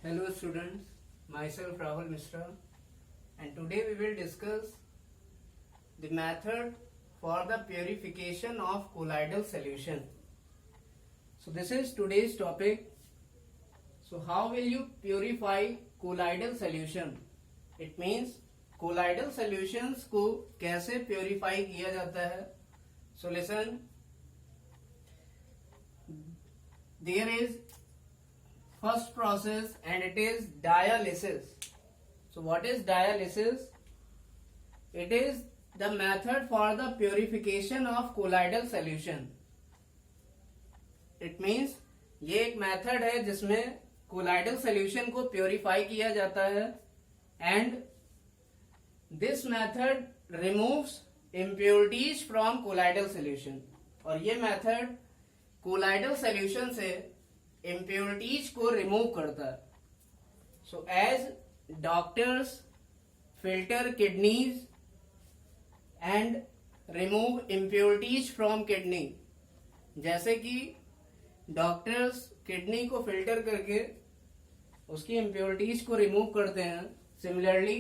Hello students, myself Rahul Mishra, and today we will discuss the method for the purification of colloidal solution. So this is today's topic. So how will you purify colloidal solution? It means colloidal solutions को कैसे purify किया जाता है. So listen, there is first process and it is dialysis. So what is dialysis? It is the method for the purification of colloidal solution. It means ये एक method है जिसमें colloidal solution को प्योरीफाई किया जाता है and this method removes impurities from colloidal solution. और ये मेथड colloidal solution से impurities को रिमूव करता है. So as doctors filter kidneys and remove impurities from kidney, जैसे कि डॉक्टर्स किडनी को फिल्टर करके उसकी इम्प्योरिटीज को रिमूव करते हैं, similarly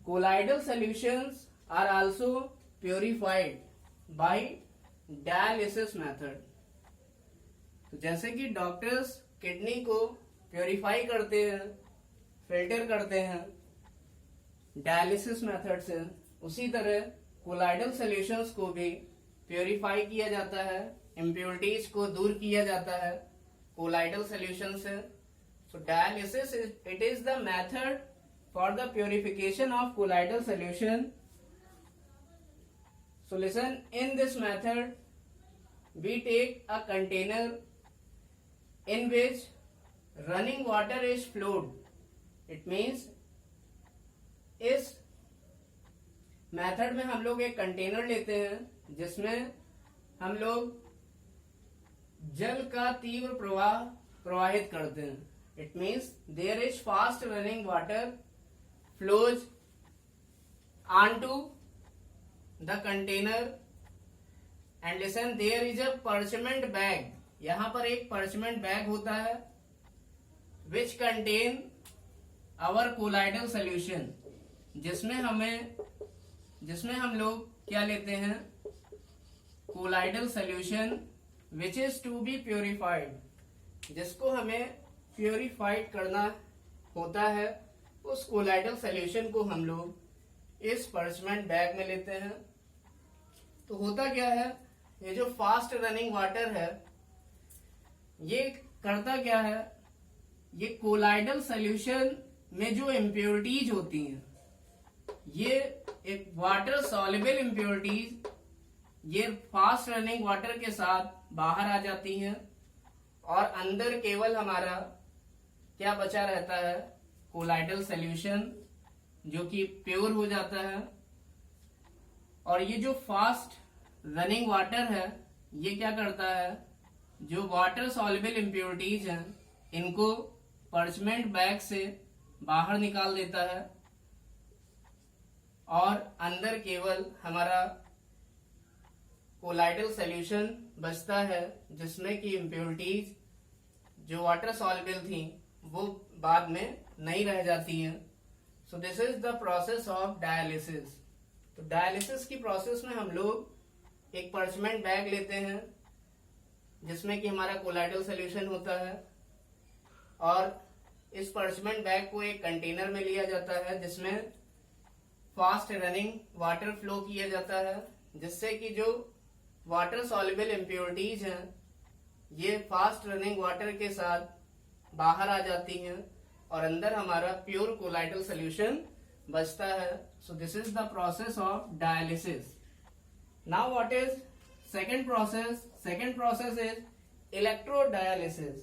colloidal solutions are also purified by dialysis method. तो जैसे कि डॉक्टर्स किडनी को प्योरीफाई करते हैं, फिल्टर करते हैं डायलिसिस मेथड से, उसी तरह कोलाइडल सॉल्यूशंस को भी प्योरीफाई किया जाता है, इम्प्योरिटीज को दूर किया जाता है कोलाइडल सॉल्यूशन से. So dialysis it is the method for the purification of colloidal solution. So listen, in this method we take a container in which running water is flowed. It means इस method में हम लोग एक container लेते हैं जिसमें हम लोग जल का तीव्र प्रवाह प्रवाहित करते हैं. It means there is fast running water flows onto the container and listen, there is a parchment bag. यहाँ पर एक parchment bag होता है which contain our colloidal solution, जिसमें हम लोग क्या लेते हैं, colloidal solution which is to be purified, जिसको हमें purified करना होता है. उस colloidal solution को हम लोग इस parchment bag में लेते हैं. तो होता क्या है, ये जो फास्ट रनिंग वाटर है ये करता क्या है, ये कोलाइडल सॉल्यूशन में जो इम्प्योरिटीज होती हैं, ये एक वाटर सॉल्युबल इम्प्योरिटीज ये फास्ट रनिंग वाटर के साथ बाहर आ जाती हैं और अंदर केवल हमारा क्या बचा रहता है, कोलाइडल सॉल्यूशन जो कि प्योर हो जाता है. और ये जो फास्ट रनिंग वाटर है ये क्या करता है, जो वाटर सॉल्युबल इम्प्योरिटीज हैं इनको पर्चमेंट बैग से बाहर निकाल देता है और अंदर केवल हमारा कोलाइडल सॉल्यूशन बचता है जिसमें कि इम्प्योरिटीज जो वाटर सॉल्युबल थी वो बाद में नहीं रह जाती हैं. सो this is the process of dialysis. तो डायलिसिस की प्रोसेस में हम लोग एक पर्चमेंट बैग लेते हैं जिसमें कि हमारा कोलाइडल सॉल्यूशन होता है और इस पर्चमेंट बैग को एक कंटेनर में लिया जाता है जिसमें फास्ट रनिंग वाटर फ्लो किया जाता है, जिससे कि जो वाटर सॉल्युबल इम्प्योरिटीज हैं ये फास्ट रनिंग वाटर के साथ बाहर आ जाती हैं और अंदर हमारा प्योर कोलाइडल सॉल्यूशन बचता है. So this is the process of dialysis. Now what is second process? Second process is electrodialysis.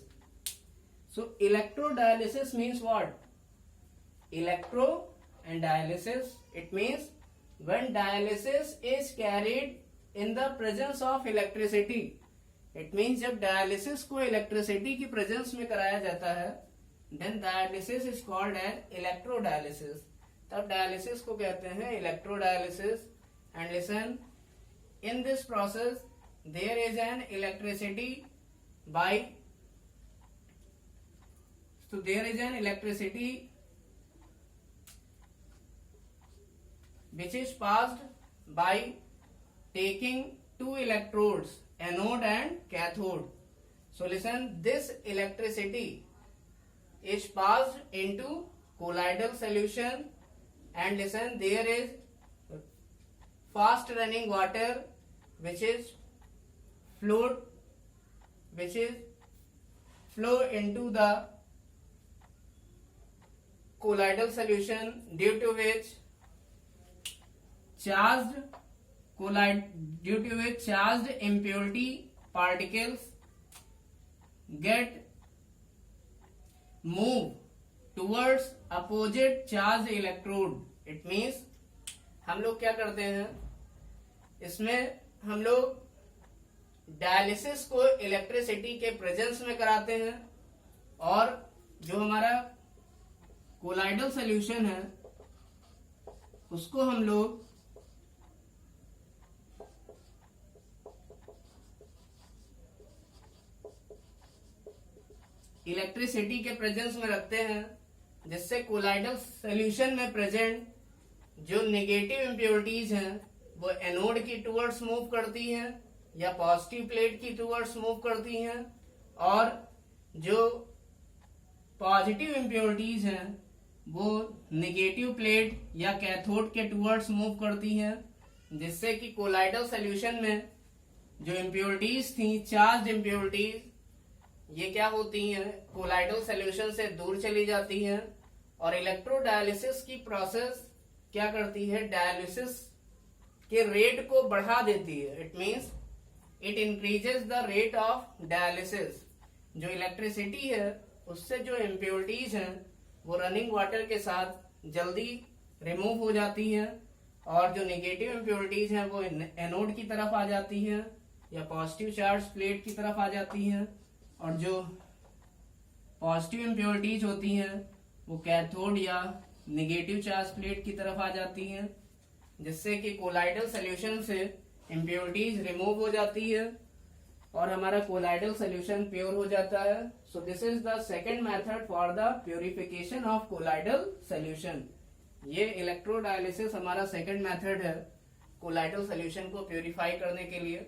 So electrodialysis means what? Electro and dialysis, it means when dialysis is carried in the presence of electricity. It means जब dialysis को electricity की presence में कराया जाता है then dialysis is called as electrodialysis. तब dialysis को कहते हैं electrodialysis. And listen, in this process there is an electricity by So there is an electricity which is passed by taking two electrodes, anode and cathode. So listen, this electricity is passed into colloidal solution, and listen, there is fast running water which is flow into the colloidal solution, due to which charged impurity particles get moved towards opposite charged electrode. It means हम लोग क्या करते हैं, इसमें हम लोग dialysis को electricity के प्रेजेंस में कराते हैं, और जो हमारा कोलाइडल सॉल्यूशन है उसको हम लोग इलेक्ट्रिसिटी के प्रेजेंस में रखते हैं, जिससे कोलाइडल सॉल्यूशन में प्रेजेंट जो नेगेटिव इम्प्योरिटीज हैं वो एनोड की टुवर्ड्स मूव करती हैं या पॉजिटिव प्लेट की टुवर्ड्स मूव करती हैं, और जो पॉजिटिव इम्प्योरिटीज हैं वो नेगेटिव प्लेट या कैथोड के टुवर्ड्स मूव करती हैं, जिससे कि कोलाइडल सॉल्यूशन में जो इम्प्योरिटीज थी, चार्ज्ड इम्प्योरिटीज, ये क्या होती हैं, कोलाइडल सॉल्यूशन से दूर चली जाती हैं, और इलेक्ट्रोडायलिसिस की प्रोसेस क्या करती है, डायलिसिस के रेट को बढ़ा देती है. It means it increases the rate of dialysis. जो इलेक्ट्रिसिटी है उससे जो इम्प्योरिटीज हैं वो रनिंग वाटर के साथ जल्दी रिमूव हो जाती हैं, और जो नेगेटिव इम्प्योरिटीज हैं वो एनोड की तरफ आ जाती हैं या पॉजिटिव चार्ज प्लेट की तरफ आ जाती हैं, और जो पॉजिटिव इम्प्योरिटीज होती हैं वो कैथोड या नेगेटिव चार्ज प्लेट की तरफ आ जाती हैं, जिससे कि कोलाइडल सॉल्यूशन से इम्प्योरिटीज रिमूव हो जाती है और हमारा कोलाइडल सॉल्यूशन प्योर हो जाता है. So this is the second method for the purification of colloidal solution. ये इलेक्ट्रोडायलिसिस हमारा सेकंड मेथड है कोलाइडल सॉल्यूशन को प्योरीफाई करने के लिए.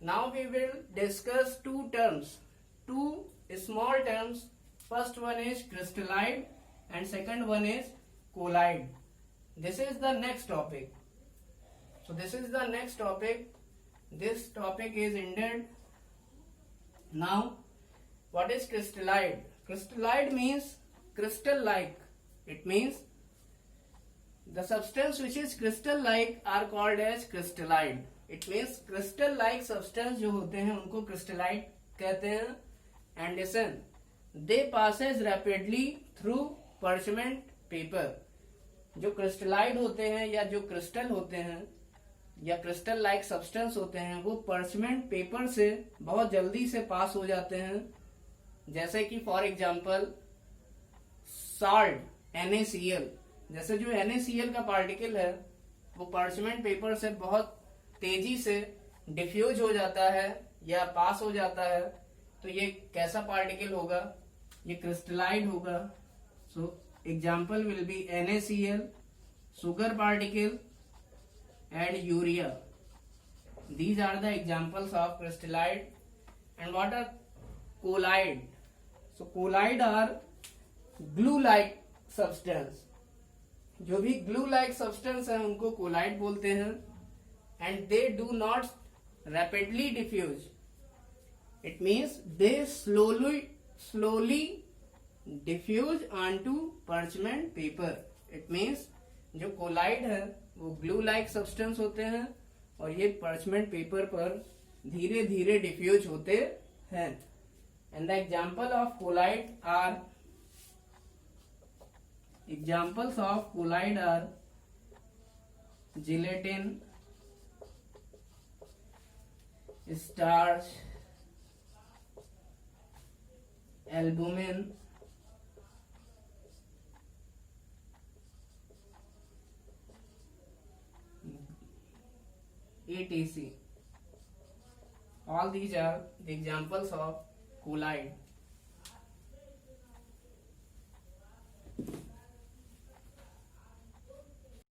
Now we will discuss two terms, two small terms. First one is crystallite and second one is colloid. This is the next topic. So this is the next topic. This topic is ended. Now what is crystallite? Crystallite means crystal like. It means the substance which is crystal like are called as crystallite. It means crystal like substance जो होते हैं उनको crystallite कहते हैं. And listen, they passes rapidly through parchment paper. जो क्रिस्टलाइड होते हैं या जो क्रिस्टल होते हैं या क्रिस्टल लाइक सब्सटेंस होते हैं वो पर्चमेंट पेपर से बहुत जल्दी से पास हो जाते हैं. जैसे कि फॉर एग्जांपल साल्ट NaCl, जैसे जो NaCl का पार्टिकल है वो पर्चमेंट पेपर से बहुत तेजी से डिफ्यूज हो जाता है या पास हो जाता है. तो ये कैसा पार्टिकल होगा, ये क्रिस्टलाइड होगा. So example will be NaCl, sugar particle and urea. These are the examples of crystallite. And what are colloid? So colloid are glue like substance. जो भी glue like substance है उनको colloid बोलते हैं. And they do not rapidly diffuse. It means they slowly diffuse onto parchment paper. It means जो collide है वो glue like substance होते हैं और ये पर्चमेंट पेपर पर धीरे धीरे डिफ्यूज होते हैं. And the examples of colloid are gelatin, starch, albumin, etc. All these are the examples of colloid.